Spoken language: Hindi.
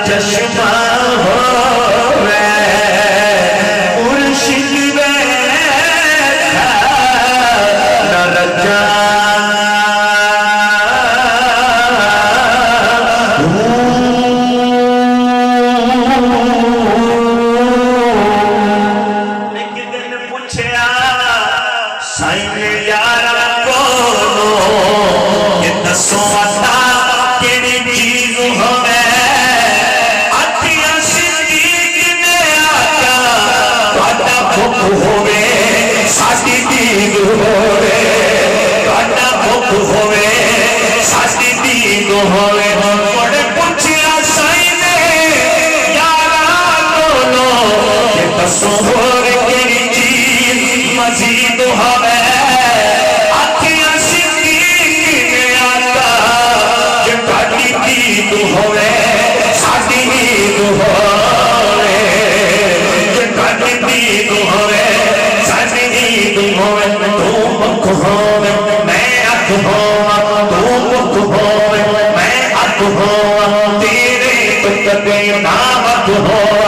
चश्मा होवे मुर्शिद बैठा न रजा मजीद हवे अखियां सिद्दीक ने आता जे काटी दीद होवे साडी दीद होवे जे काटी दीद होवे साडी दीद होवे तू मुख होवे मैं अख होवा तू मुख होवे मैं अख होवा तेरे तो कदे नाम हो